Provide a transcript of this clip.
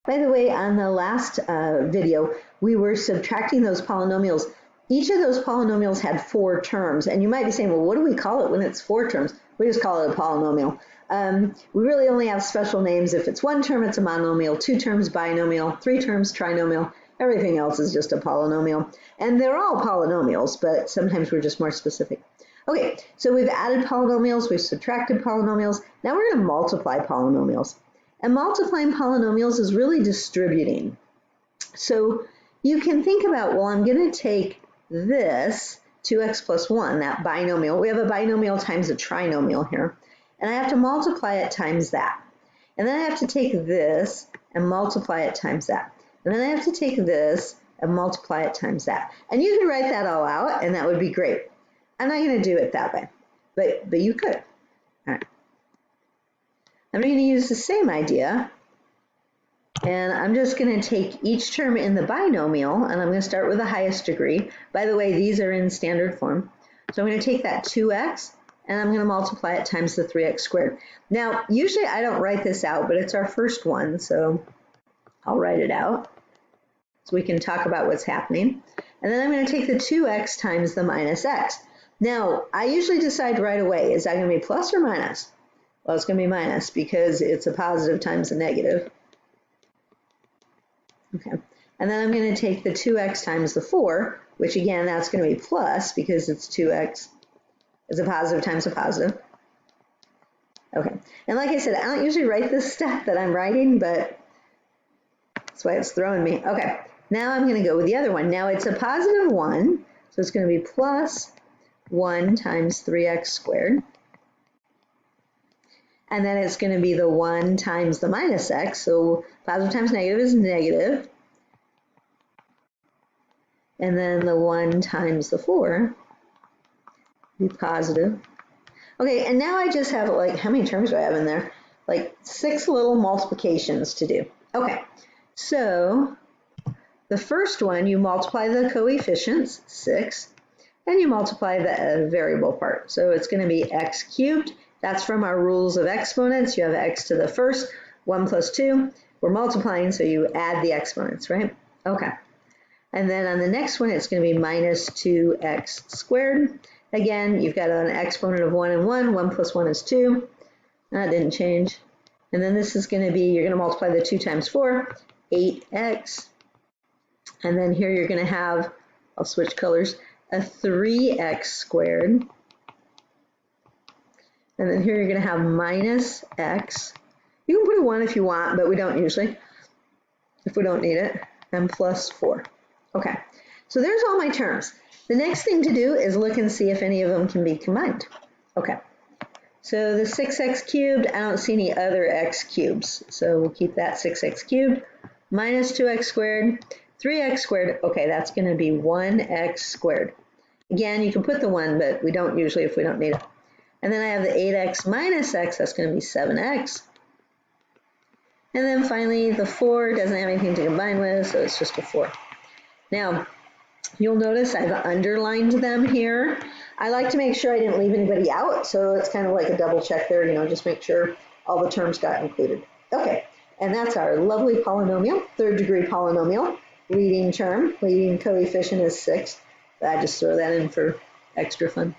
By the way, on the last video, we were subtracting those polynomials. Each of those polynomials had 4 terms, and you might be saying, well, what do we call it when it's 4 terms? We just call it a polynomial. We really only have special names. If it's 1 term, it's a monomial, 2 terms, binomial, 3 terms, trinomial. Everything else is just a polynomial. And they're all polynomials, but sometimes we're just more specific. Okay, so we've added polynomials, we've subtracted polynomials. Now we're going to multiply polynomials. And multiplying polynomials is really distributing. So you can think about, well, I'm going to take this 2x plus 1, that binomial. We have a binomial times a trinomial here. And I have to multiply it times that. And then I have to take this and multiply it times that. And then I have to take this and multiply it times that. And you can write that all out, and that would be great. I'm not going to do it that way, but you could. All right. I'm going to use the same idea, and I'm just going to take each term in the binomial, and I'm going to start with the highest degree. By the way, these are in standard form. So I'm going to take that 2x, and I'm going to multiply it times the 3x squared. Now, usually I don't write this out, but it's our first one, so I'll write it out so we can talk about what's happening. And then I'm going to take the 2x times the minus x. Now, I usually decide right away, is that going to be plus or minus? Well, it's going to be minus because it's a positive times a negative. Okay, and then I'm going to take the 2x times the 4, which again, that's going to be plus because it's 2x. It's a positive times a positive. Okay, and like I said, I don't usually write this stuff that I'm writing, but that's why it's throwing me. Okay, now I'm going to go with the other one. Now it's a positive 1, so it's going to be plus 1 times 3x squared. And then it's going to be the 1 times the minus x. So positive times negative is negative. And then the 1 times the 4 be positive. Okay, and now I just have, like, how many terms do I have in there? Like 6 little multiplications to do. Okay, so the first one, you multiply the coefficients, 6, and you multiply the variable part. So it's going to be x cubed. That's from our rules of exponents. You have x to the first, 1 plus 2. We're multiplying, so you add the exponents, right? Okay. And then on the next one, it's going to be minus 2x squared. Again, you've got an exponent of 1 and 1. 1 plus 1 is 2. That didn't change. And then this is going to be, you're going to multiply the 2 times 4, 8x. And then here you're going to have, I'll switch colors, a 3x squared. And then here you're going to have minus x. You can put a 1 if you want, but we don't usually, if we don't need it, and plus 4. Okay, so there's all my terms. The next thing to do is look and see if any of them can be combined. Okay, so the 6x cubed, I don't see any other x cubes, so we'll keep that 6x cubed, minus 2x squared, 3x squared, okay, that's going to be 1x squared. Again, you can put the 1, but we don't usually if we don't need it. And then I have the 8x minus x, that's going to be 7x. And then finally, the 4 doesn't have anything to combine with, so it's just a 4. Now, you'll notice I've underlined them here. I like to make sure I didn't leave anybody out, so it's kind of like a double check there, you know, just make sure all the terms got included. Okay, and that's our lovely polynomial, 3rd degree polynomial. Leading term, leading coefficient is 6. I just throw that in for extra fun.